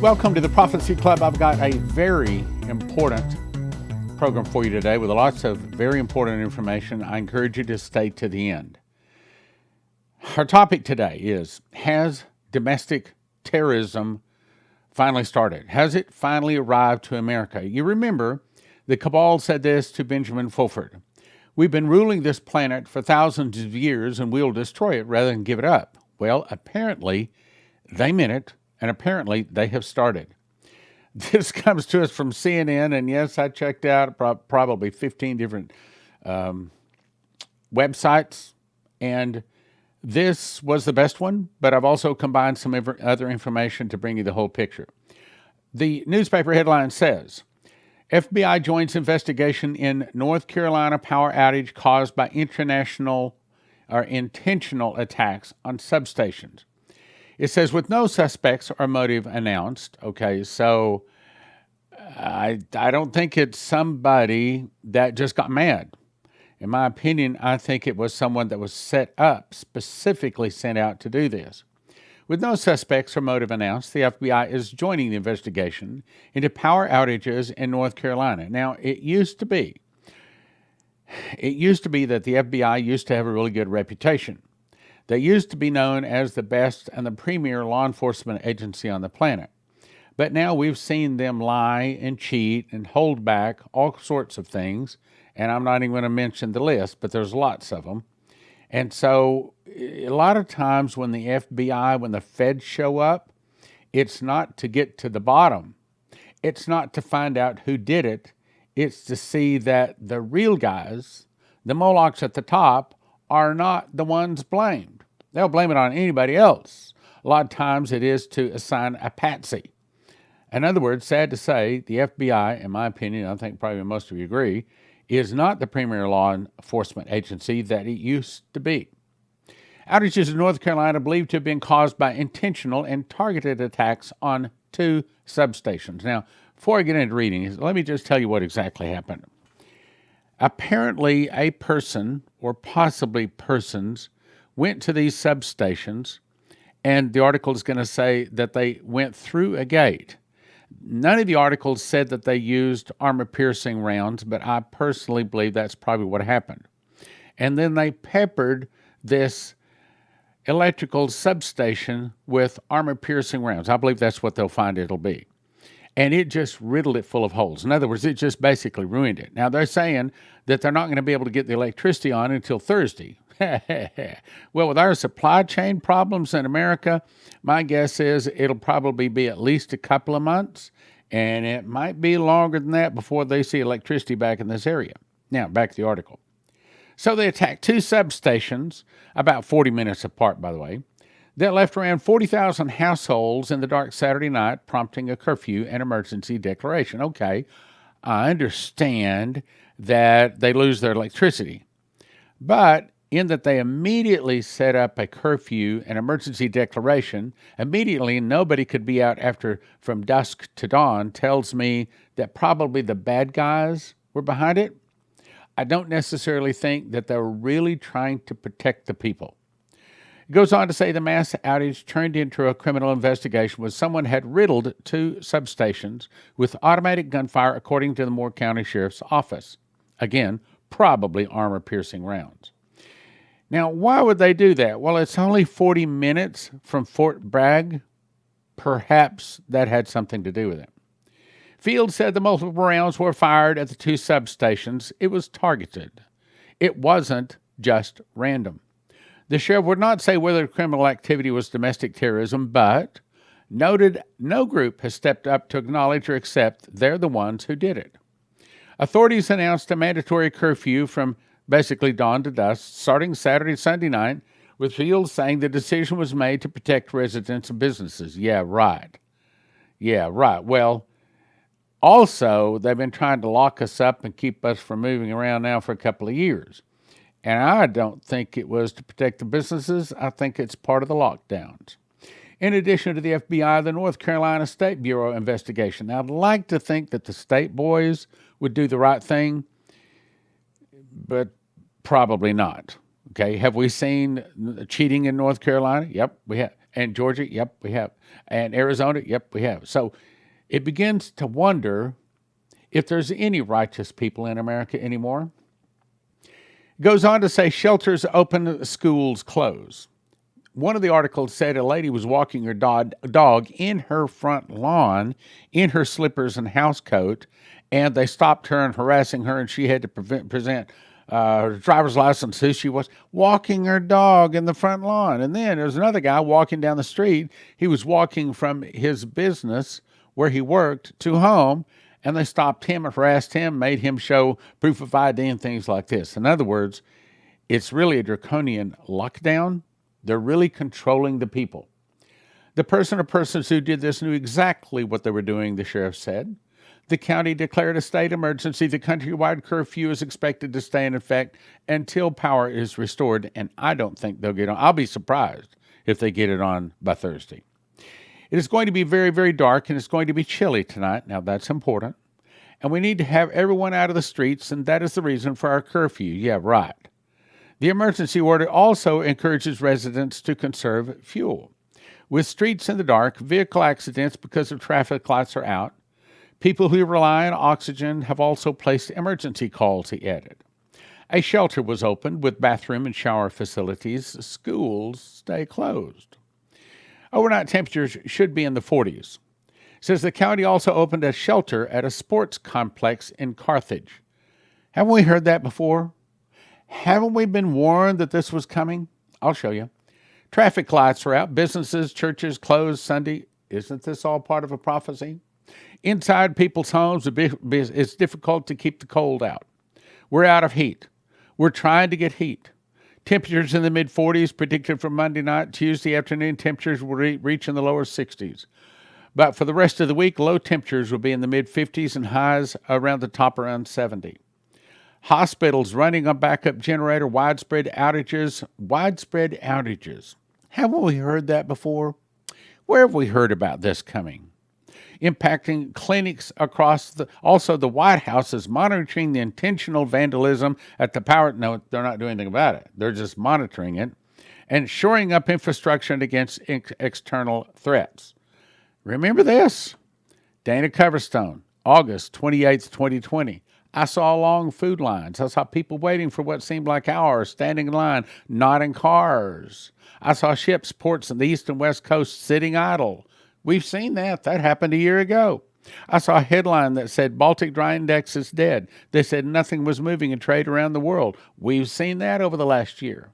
Welcome to the Prophecy Club. I've got a very important program for you today with lots of very important information. I encourage you to stay to the end. Our topic today is, has domestic terrorism finally started? Has it finally arrived to America? You remember, the cabal said this to Benjamin Fulford. We've been ruling this planet for thousands of years and we'll destroy it rather than give it up. Well, apparently they meant it, and apparently they have started. This comes to us from CNN, and yes, I checked out probably 15 different websites, and this was the best one, but I've also combined some other information to bring you the whole picture. The newspaper headline says, FBI joins investigation in North Carolina power outage caused by intentional attacks on substations. It says, with no suspects or motive announced. Okay, so I don't think it's somebody that just got mad. In my opinion, I think it was someone that was set up, specifically sent out to do this. With no suspects or motive announced, the FBI is joining the investigation into power outages in North Carolina. Now, it used to be that the FBI used to have a really good reputation. They used to be known as the best and the premier law enforcement agency on the planet. But now we've seen them lie and cheat and hold back all sorts of things. And I'm not even going to mention the list, but there's lots of them. And so a lot of times when the FBI, when the feds show up, it's not to get to the bottom. It's not to find out who did it. It's to see that the real guys, the Molochs at the top, are not the ones blamed. They'll blame it on anybody else. A lot of times it is to assign a patsy. In other words, sad to say, the FBI, in my opinion, I think probably most of you agree, is not the premier law enforcement agency that it used to be. Outages in North Carolina believed to have been caused by intentional and targeted attacks on 2 substations. Now, before I get into reading, let me just tell you what exactly happened. Apparently, a person, or possibly persons, went to these substations, and the article is going to say that they went through a gate. None of the articles said that they used armor-piercing rounds, but I personally believe that's probably what happened. And then they peppered this electrical substation with armor-piercing rounds. I believe that's what they'll find it'll be. And it just riddled it full of holes. In other words, it just basically ruined it. Now, they're saying that they're not going to be able to get the electricity on until Thursday. Well, with our supply chain problems in America, my guess is it'll probably be at least a couple of months, and it might be longer than that before they see electricity back in this area. Now, back to the article. So they attacked 2 substations, about 40 minutes apart, by the way, that left around 40,000 households in the dark Saturday night, prompting a curfew and emergency declaration. Okay, I understand that they lose their electricity, but in that they immediately set up a curfew and emergency declaration, immediately nobody could be out from dusk to dawn, tells me that probably the bad guys were behind it. I don't necessarily think that they were really trying to protect the people. It goes on to say the mass outage turned into a criminal investigation when someone had riddled 2 substations with automatic gunfire, according to the Moore County Sheriff's Office. Again, probably armor-piercing rounds. Now, why would they do that? Well, it's only 40 minutes from Fort Bragg. Perhaps that had something to do with it. Field said the multiple rounds were fired at the 2 substations. It was targeted. It wasn't just random. The sheriff would not say whether the criminal activity was domestic terrorism, but noted no group has stepped up to acknowledge or accept they're the ones who did it. Authorities announced a mandatory curfew from basically dawn to dusk, starting Saturday, Sunday night, with Fields saying the decision was made to protect residents and businesses. Yeah, right. Well, also, they've been trying to lock us up and keep us from moving around now for a couple of years. And I don't think it was to protect the businesses. I think it's part of the lockdowns. In addition to the FBI, the North Carolina State Bureau investigation. Now, I'd like to think that the state boys would do the right thing, but probably not. Okay, have we seen cheating in North Carolina? Yep, we have. And Georgia, yep, we have. And Arizona, yep, we have. So it begins to wonder if there's any righteous people in America anymore. It goes on to say shelters open, schools close. One of the articles said a lady was walking her dog in her front lawn in her slippers and house coat, and they stopped her and harassing her, and she had to present her driver's license, who she was, walking her dog in the front lawn. And then there was another guy walking down the street. He was walking from his business where he worked to home, and they stopped him and harassed him, made him show proof of ID and things like this. In other words, it's really a draconian lockdown. They're really controlling the people. The person or persons who did this knew exactly what they were doing, the sheriff said. The county declared a state emergency. The countrywide curfew is expected to stay in effect until power is restored, and I don't think they'll get on. I'll be surprised if they get it on by Thursday. It is going to be very, very dark, and it's going to be chilly tonight. Now, that's important. And we need to have everyone out of the streets, and that is the reason for our curfew. Yeah, right. The emergency order also encourages residents to conserve fuel. With streets in the dark, vehicle accidents because of traffic lights are out. People who rely on oxygen have also placed emergency calls, he added. A shelter was opened with bathroom and shower facilities. Schools stay closed. Overnight temperatures should be in the 40s. Says the county also opened a shelter at a sports complex in Carthage. Haven't we heard that before? Haven't we been warned that this was coming? I'll show you. Traffic lights are out. Businesses, churches closed Sunday. Isn't this all part of a prophecy? Inside people's homes, it's difficult to keep the cold out. We're out of heat. We're trying to get heat. Temperatures in the mid-40s predicted for Monday night. Tuesday afternoon, temperatures will reach in the lower 60s. But for the rest of the week, low temperatures will be in the mid-50s and highs around the top around 70. Hospitals running on backup generator, widespread outages. Haven't we heard that before? Where have we heard about this coming? Impacting clinics across also the White House is monitoring the intentional vandalism at the power. No, they're not doing anything about it. They're just monitoring it and shoring up infrastructure against external threats. Remember this? Dana Coverstone, August 28th, 2020. I saw long food lines. I saw people waiting for what seemed like hours, standing in line, not in cars. I saw ships, ports on the east and west coast sitting idle. We've seen that. That happened a year ago. I saw a headline that said Baltic Dry Index is dead. They said nothing was moving in trade around the world. We've seen that over the last year.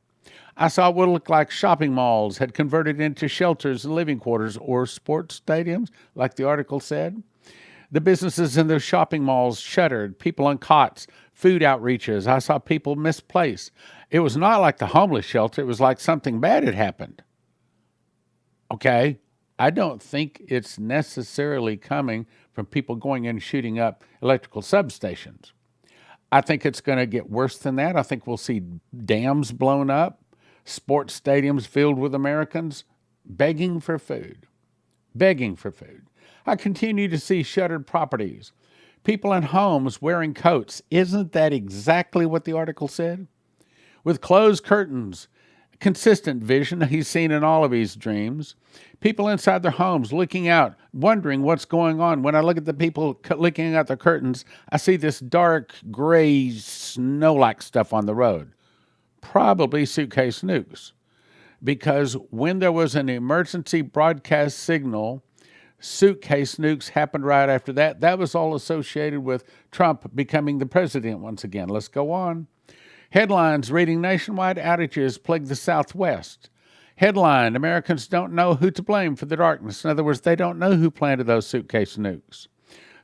I saw what looked like shopping malls had converted into shelters and living quarters or sports stadiums, like the article said. The businesses in those shopping malls shuttered, people on cots, food outreaches. I saw people misplaced. It was not like the homeless shelter. It was like something bad had happened. Okay? I don't think it's necessarily coming from people going in and shooting up electrical substations. I think it's going to get worse than that. I think we'll see dams blown up, sports stadiums filled with Americans begging for food. I continue to see shuttered properties, people in homes wearing coats. Isn't that exactly what the article said? With closed curtains, consistent vision he's seen in all of his dreams. People inside their homes looking out, wondering what's going on. When I look at the people looking out the curtains, I see this dark, gray, snow-like stuff on the road. Probably suitcase nukes. Because when there was an emergency broadcast signal, suitcase nukes happened right after that. That was all associated with Trump becoming the president once again. Let's go on. Headlines reading nationwide outages plague the Southwest. Headline, Americans don't know who to blame for the darkness. In other words, they don't know who planted those suitcase nukes.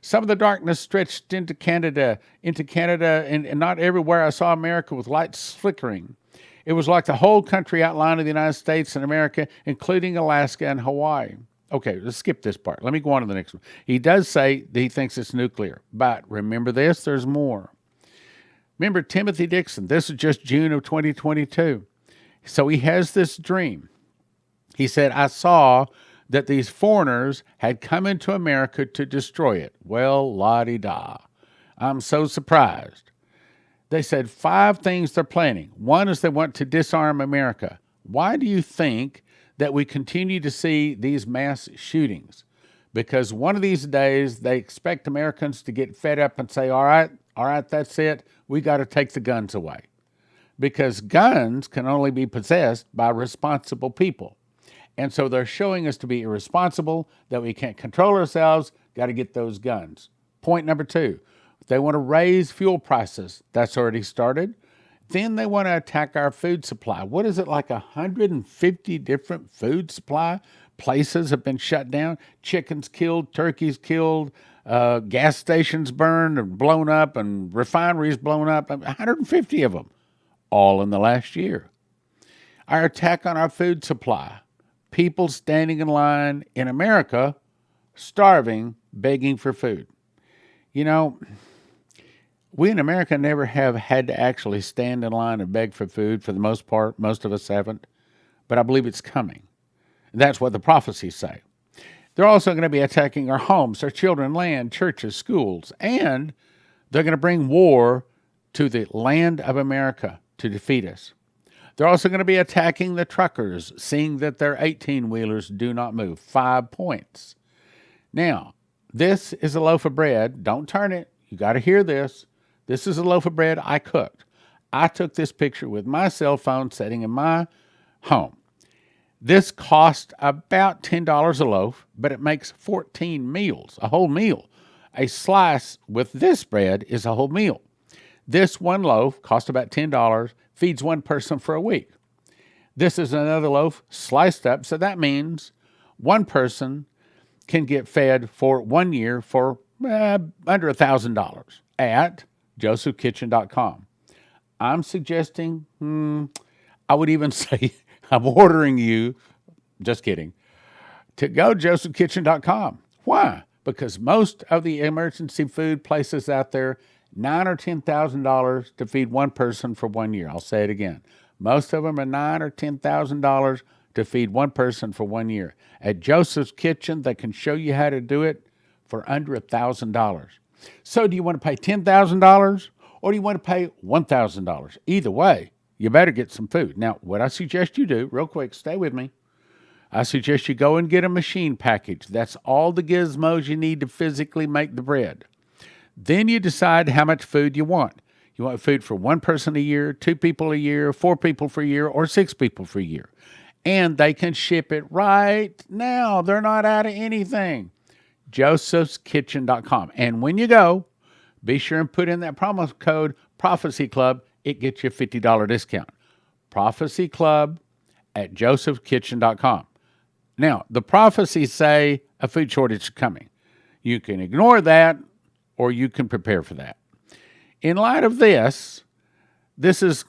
Some of the darkness stretched into Canada, and not everywhere I saw America with lights flickering. It was like the whole country outline of the United States and America, including Alaska and Hawaii. Okay, let's skip this part. Let me go on to the next one. He does say that he thinks it's nuclear, but remember this, there's more. Remember Timothy Dixon, this is just June of 2022. So he has this dream. He said, I saw that these foreigners had come into America to destroy it. Well, la-di-da. I'm so surprised. They said 5 things they're planning. One is they want to disarm America. Why do you think that we continue to see these mass shootings, because one of these days they expect Americans to get fed up and say, all right, that's it. We got to take the guns away, because guns can only be possessed by responsible people. And so they're showing us to be irresponsible, that we can't control ourselves, got to get those guns. Point number 2, they want to raise fuel prices. That's already started. Then they want to attack our food supply. What is it, like 150 different food supply places have been shut down? Chickens killed, turkeys killed, gas stations burned and blown up, and refineries blown up, 150 of them, all in the last year. Our attack on our food supply. People standing in line in America, starving, begging for food. You know, we in America never have had to actually stand in line and beg for food for the most part. Most of us haven't. But I believe it's coming. And that's what the prophecies say. They're also going to be attacking our homes, our children, land, churches, schools. And they're going to bring war to the land of America to defeat us. They're also going to be attacking the truckers, seeing that their 18-wheelers do not move. 5 points. Now, this is a loaf of bread. Don't turn it. You got to hear this. This is a loaf of bread I cooked. I took this picture with my cell phone sitting in my home. This cost about $10 a loaf, but it makes 14 meals, a whole meal. A slice with this bread is a whole meal. This one loaf costs about $10, feeds one person for a week. This is another loaf sliced up, so that means one person can get fed for 1 year for under $1,000 at josephkitchen.com. I'm suggesting, I would even say, I'm ordering you, just kidding, to go josephkitchen.com. Why? Because most of the emergency food places out there, $9,000 or $10,000 to feed one person for 1 year. I'll say it again. Most of them are $9,000 or $10,000 to feed one person for 1 year. At Joseph's Kitchen, they can show you how to do it for under $1,000. So do you want to pay $10,000 or do you want to pay $1,000? Either way, you better get some food. Now, what I suggest you do, real quick, stay with me. I suggest you go and get a machine package. That's all the gizmos you need to physically make the bread. Then you decide how much food you want. You want food for one person a year, 2 people a year, 4 people for a year, or 6 people for a year. And they can ship it right now. They're not out of anything. josephskitchen.com. And when you go, be sure and put in that promo code Prophecy Club. It gets you a $50 discount. Prophecy Club at josephskitchen.com. Now, the prophecies say a food shortage is coming. You can ignore that, or you can prepare for that. In light of this is,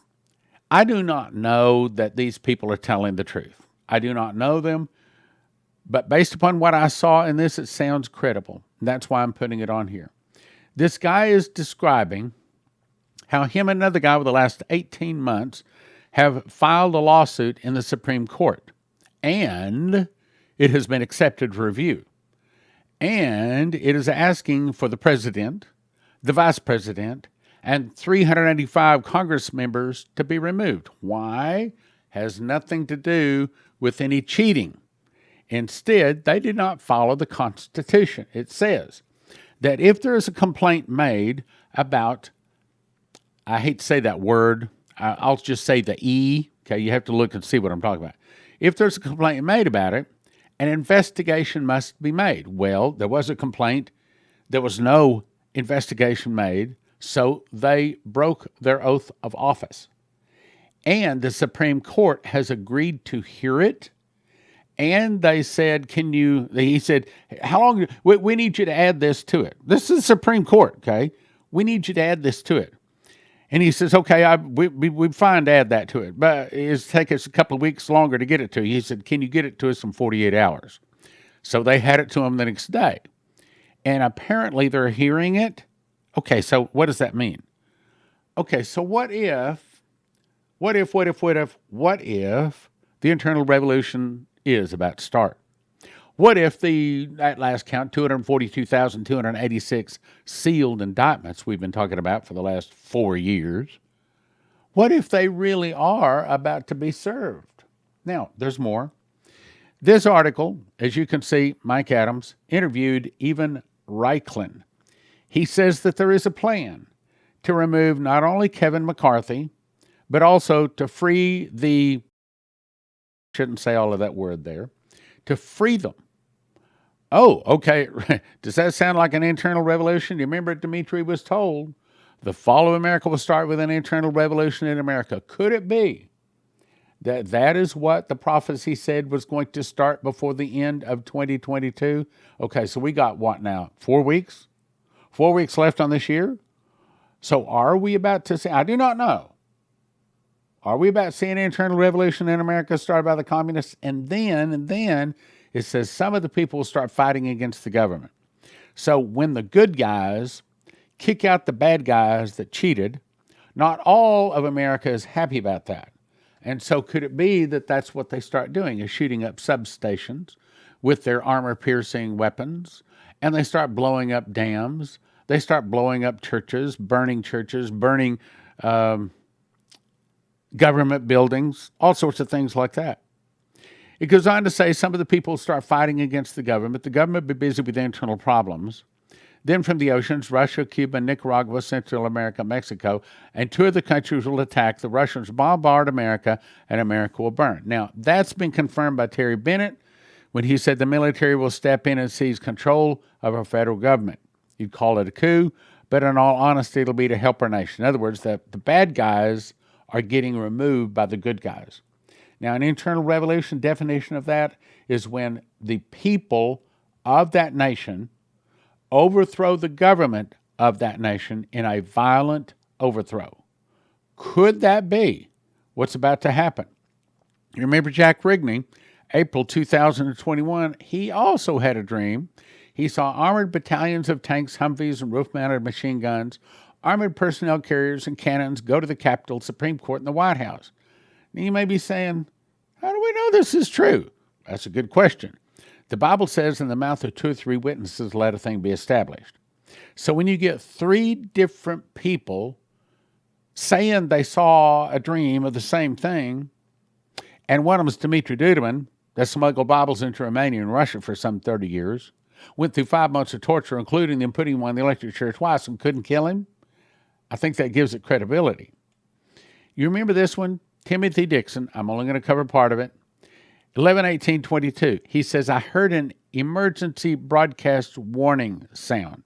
I do not know that these people are telling the truth. I do not know them, but based upon what I saw in this, it sounds credible. That's why I'm putting it on here. This guy is describing how him and another guy over the last 18 months have filed a lawsuit in the Supreme Court, and it has been accepted for review. And it is asking for the president, the vice president, and 395 Congress members to be removed. Why? Has nothing to do with any cheating. Instead, they did not follow the Constitution. It says that if there is a complaint made about, I hate to say that word, I'll just say the E. Okay, you have to look and see what I'm talking about. If there's a complaint made about it, an investigation must be made. Well, there was a complaint. There was no investigation made, so they broke their oath of office. And the Supreme Court has agreed to hear it. And they said, he said, how long, we need you to add this to it. This is the Supreme Court, okay? We need you to add this to it. And he says, okay, we're fine to add that to it, but it's take us a couple of weeks longer to get it to you. He said, can you get it to us in 48 hours? So they had it to him the next day. And apparently they're hearing it. Okay, so what does that mean? Okay, so what if the internal revolution is about to start? What if at last count, 242,286 sealed indictments we've been talking about for the last 4 years, what if they really are about to be served? Now, there's more. This article, as you can see, Mike Adams interviewed Evan Reichlin. He says that there is a plan to remove not only Kevin McCarthy, but also to free shouldn't say all of that word there, to free them. Oh, okay. Does that sound like an internal revolution? You remember Dmitry was told the fall of America will start with an internal revolution in America. Could it be that is what the prophecy said was going to start before the end of 2022? Okay, so we got what now? 4 weeks? 4 weeks left on this year? So are we about to see? I do not know. Are we about to see an internal revolution in America started by the communists? And then it says some of the people will start fighting against the government. So when the good guys kick out the bad guys that cheated, not all of America is happy about that. And so could it be that that's what they start doing, is shooting up substations with their armor-piercing weapons, and they start blowing up dams, they start blowing up churches, burning government buildings, all sorts of things like that. It goes on to say some of the people start fighting against the government will be busy with internal problems. Then from the oceans, Russia, Cuba, Nicaragua, Central America, Mexico, and 2 of the countries will attack. The Russians bombard America, and America will burn. Now, that's been confirmed by Terry Bennett when he said the military will step in and seize control of our federal government. You'd call it a coup, but in all honesty, it'll be to help our nation. In other words, the bad guys are getting removed by the good guys. Now, an internal revolution definition of that is when the people of that nation overthrow the government of that nation in a violent overthrow. Could that be what's about to happen? You remember Jack Rigney, April 2021, he also had a dream. He saw armored battalions of tanks, Humvees, and roof-mounted machine guns, armored personnel carriers, and cannons go to the Capitol, Supreme Court, and the White House. Now you may be saying, how do we know this is true? That's a good question. The Bible says in the mouth of 2 or 3 witnesses, let a thing be established. So when you get 3 different people saying they saw a dream of the same thing, and one of them is Dmitry Duduman, that smuggled Bibles into Romania and Russia for some 30 years, went through 5 months of torture, including them putting him on the electric chair twice and couldn't kill him, I think that gives it credibility. You remember this one? Timothy Dixon, I'm only going to cover part of it. 11/18/22, he says, I heard an emergency broadcast warning sound.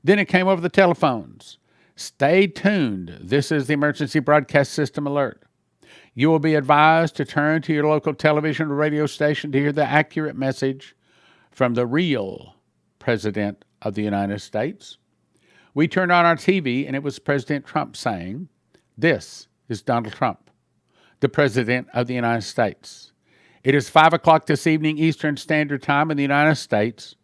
Then it came over the telephones. Stay tuned. This is the emergency broadcast system alert. You will be advised to turn to your local television or radio station to hear the accurate message from the real President of the United States. We turned on our TV, and it was President Trump saying, this is Donald Trump, the President of the United States. It is 5 o'clock this evening Eastern Standard Time, and the United States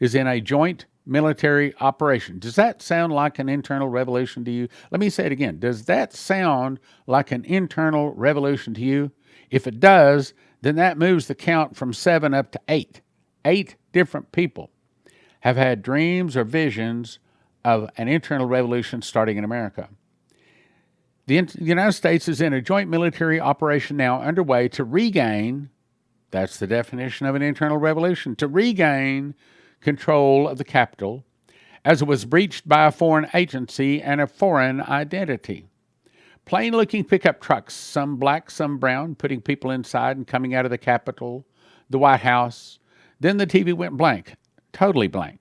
is in a joint military operation. Does that sound like an internal revolution to you? Let me say it again. Does that sound like an internal revolution to you? If it does, then that moves the count from 7 up to 8. 8 different people have had dreams or visions of an internal revolution starting in America. The United States is in a joint military operation now underway to regain, that's the definition of an internal revolution, to regain control of the Capitol, as it was breached by a foreign agency and a foreign identity. Plain-looking pickup trucks, some black, some brown, putting people inside and coming out of the Capitol, the White House. Then the TV went blank, totally blank.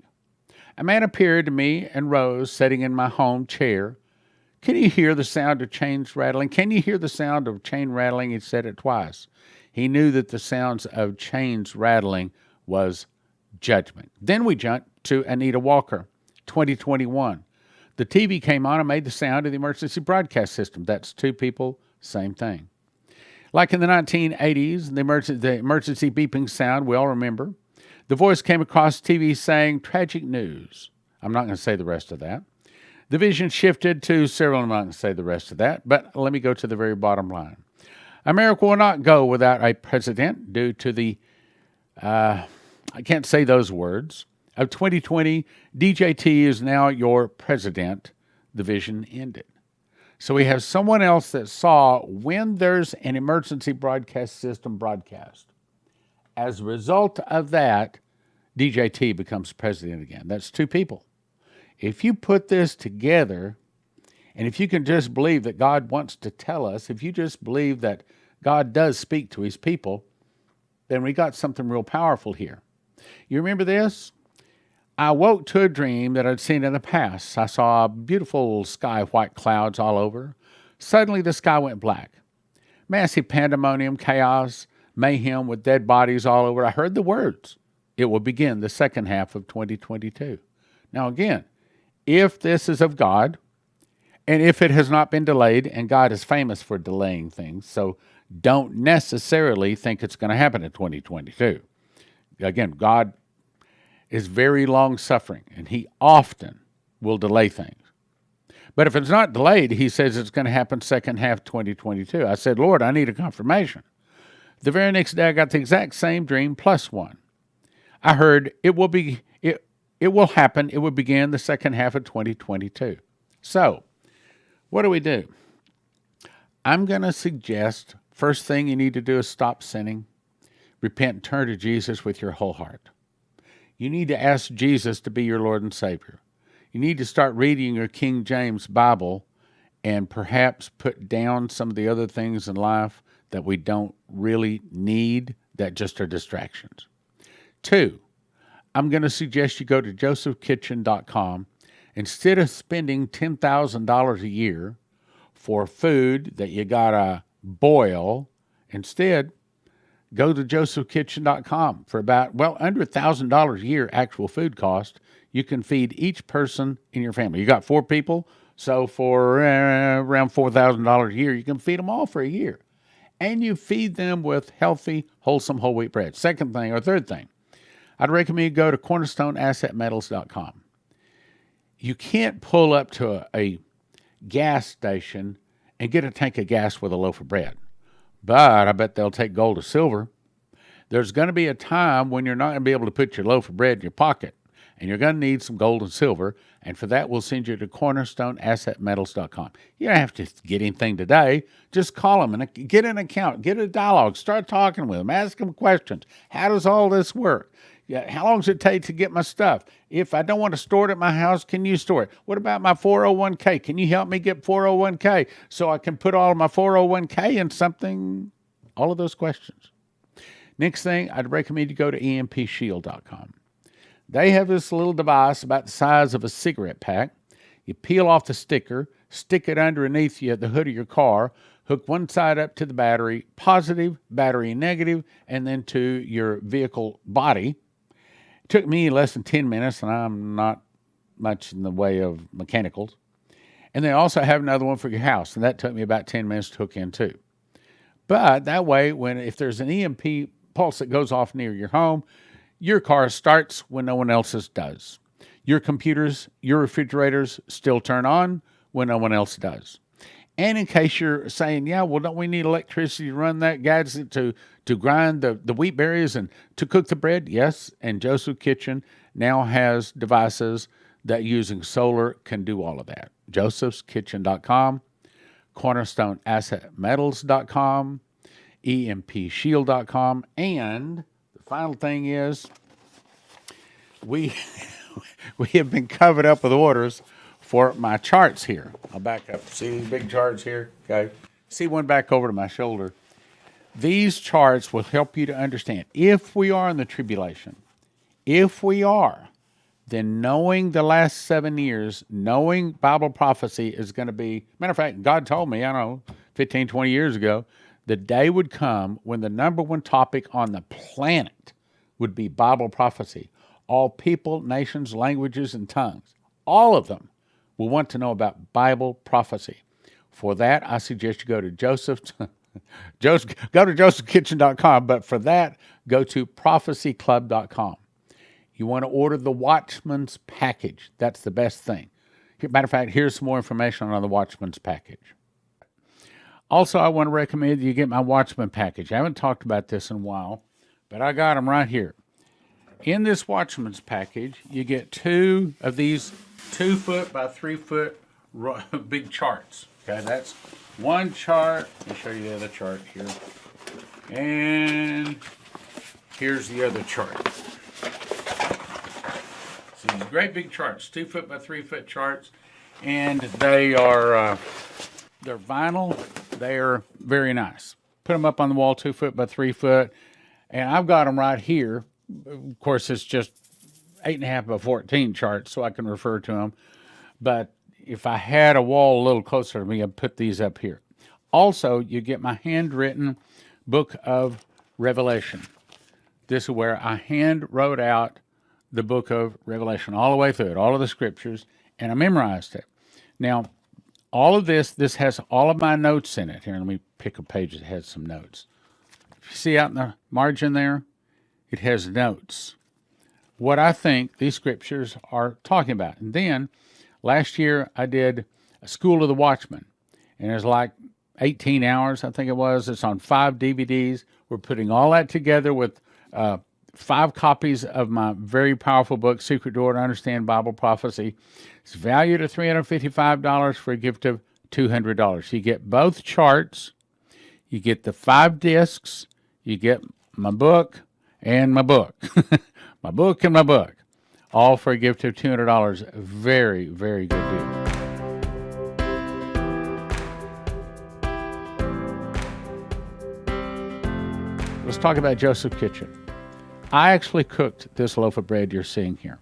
A man appeared to me and rose, sitting in my home chair. Can you hear the sound of chains rattling? Can you hear the sound of chain rattling? He said it twice. He knew that the sounds of chains rattling was judgment. Then we jumped to Anita Walker, 2021. The TV came on and made the sound of the emergency broadcast system. That's 2 people, same thing. Like in the 1980s, the emergency beeping sound, we all remember. The voice came across TV saying, tragic news. I'm not going to say the rest of that. The vision shifted to several, I'm not going to say the rest of that, but let me go to the very bottom line. America will not go without a president due to the, I can't say those words, of 2020, DJT is now your president. The vision ended. So we have someone else that saw when there's an emergency broadcast system broadcast, As a result of that, DJT becomes president again. That's two people. If you put this together, and if you can just believe that God wants to tell us, if you just believe that God does speak to his people, then we got something real powerful here. You remember this? I woke to a dream that I'd seen in the past. I saw beautiful sky, white clouds all over. Suddenly the sky went black. Massive pandemonium, chaos, mayhem with dead bodies all over. I heard the words, "It will begin the second half of 2022. Now again, if this is of God, and if it has not been delayed, and God is famous for delaying things, so don't necessarily think it's going to happen in 2022. Again, God is very long-suffering, and he often will delay things. But if it's not delayed, he says it's going to happen second half 2022. I said, Lord, I need a confirmation. The very next day, I got the exact same dream plus one. I heard it will happen. It will begin the second half of 2022. So, what do? I'm going to suggest first thing you need to do is stop sinning. Repent and turn to Jesus with your whole heart. You need to ask Jesus to be your Lord and Savior. You need to start reading your King James Bible and perhaps put down some of the other things in life that we don't really need, that just are distractions. 2, I'm going to suggest you go to josephkitchen.com. Instead of spending $10,000 a year for food that you got to boil, instead, go to josephkitchen.com for about, under $1,000 a year actual food cost. You can feed each person in your family. You got 4 people, so for around $4,000 a year, you can feed them all for a year. And you feed them with healthy, wholesome whole wheat bread. Third thing, I'd recommend you go to cornerstoneassetmetals.com. You can't pull up to a gas station and get a tank of gas with a loaf of bread. But I bet they'll take gold or silver. There's going to be a time when you're not going to be able to put your loaf of bread in your pocket, and you're going to need some gold and silver, and for that, we'll send you to cornerstoneassetmetals.com. You don't have to get anything today. Just call them and get an account, get a dialogue, start talking with them, ask them questions. How does all this work? How long does it take to get my stuff? If I don't want to store it at my house, can you store it? What about my 401k? Can you help me get 401k so I can put all of my 401k in something? All of those questions. Next thing, I'd recommend you go to empshield.com. They have this little device about the size of a cigarette pack. You peel off the sticker, stick it underneath you at the hood of your car, hook one side up to the battery, positive, battery negative, and then to your vehicle body. It took me less than 10 minutes, and I'm not much in the way of mechanicals. And they also have another one for your house, and that took me about 10 minutes to hook in too. But that way, if there's an EMP pulse that goes off near your home, your car starts when no one else's does. Your computers, your refrigerators still turn on when no one else does. And in case you're saying, don't we need electricity to run that gadget to grind the wheat berries and to cook the bread? Yes, and Joseph Kitchen now has devices that using solar can do all of that. josephskitchen.com, cornerstoneassetmetals.com, empshield.com, and the final thing is we have been covered up with orders for my charts here. I'll back up. See these big charts here? Okay. See one back over to my shoulder. These charts will help you to understand if we are in the tribulation. If we are, then knowing the last 7 years, knowing Bible prophecy is going to be, matter of fact, God told me, 15, 20 years ago, the day would come when the number one topic on the planet would be Bible prophecy. All people, nations, languages, and tongues, all of them will want to know about Bible prophecy. For that, I suggest you go to go to josephkitchen.com, but for that, go to prophecyclub.com. You want to order the Watchmen's package. That's the best thing. Matter of fact, here's some more information on the Watchmen's package. Also, I want to recommend that you get my Watchman package. I haven't talked about this in a while, but I got them right here. In this Watchman's package, you get 2 of these 2-foot by 3-foot big charts. Okay, that's one chart. Let me show you the other chart here. And Here's the other chart. So these great big charts, 2 foot by 3 foot charts, and they are they're vinyl. They're very nice. Put them up on the wall, 2 foot by 3 foot, and I've got them right here. Of course, it's just 8.5 by 14 charts, so I can refer to them. But if I had a wall a little closer to me, I'd put these up here. Also, you get my handwritten book of Revelation. This is where I hand wrote out the book of Revelation all the way through it, all of the scriptures, and I memorized it. Now, all of this has all of my notes in it. Here, let me pick a page that has some notes. If you see out in the margin there, it has notes. What I think these scriptures are talking about. And then, last year, I did a School of the Watchmen, and it was like 18 hours, I think it was. It's on 5 DVDs. We're putting all that together with 5 copies of my very powerful book, Secret Door to Understand Bible Prophecy. It's valued at $355 for a gift of $200. You get both charts, you get the 5 discs, you get my book and my book. My book and my book. All for a gift of $200. Very, very good deal. Let's talk about Joseph's Kitchen. I actually cooked this loaf of bread you're seeing here.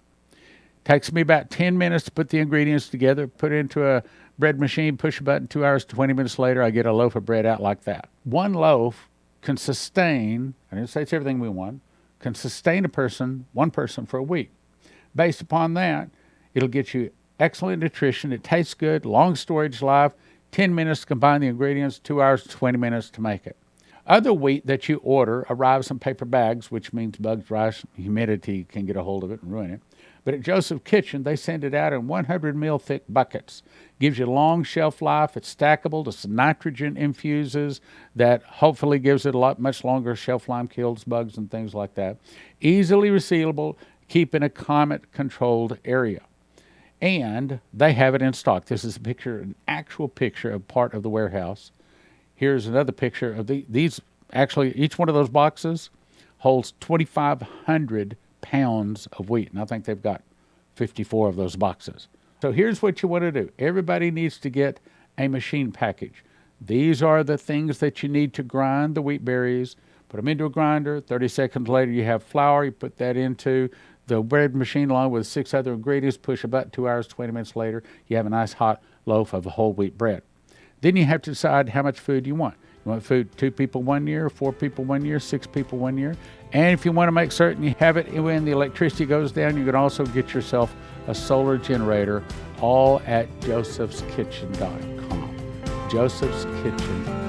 Takes me about 10 minutes to put the ingredients together, put it into a bread machine, push a button, 2 hours, 20 minutes later, I get a loaf of bread out like that. One loaf can sustain, I didn't say it's everything we want, can sustain one person for a week. Based upon that, it'll get you excellent nutrition. It tastes good, long storage life, 10 minutes to combine the ingredients, 2 hours, 20 minutes to make it. Other wheat that you order arrives in paper bags, which means bugs, rice, humidity can get a hold of it and ruin it. But at Joseph's Kitchen, they send it out in 100 mil thick buckets. Gives you long shelf life. It's stackable. It's nitrogen infuses that hopefully gives it much longer shelf life, kills bugs and things like that. Easily resealable, keep in a climate-controlled area. And they have it in stock. This is a picture, an actual picture of part of the warehouse. Here's another picture of these. Actually, each one of those boxes holds 2,500 pounds of wheat. And I think they've got 54 of those boxes. So here's what you want to do. Everybody needs to get a machine package. These are the things that you need to grind the wheat berries. Put them into a grinder. 30 seconds later, you have flour. You put that into the bread machine along with 6 other ingredients. Push about 2 hours, 20 minutes later, you have a nice hot loaf of whole wheat bread. Then you have to decide how much food you want. You want food 2 people 1 year, 4 people 1 year, 6 people 1 year. And if you want to make certain you have it when the electricity goes down, you can also get yourself a solar generator, all at josephskitchen.com. josephskitchen.com.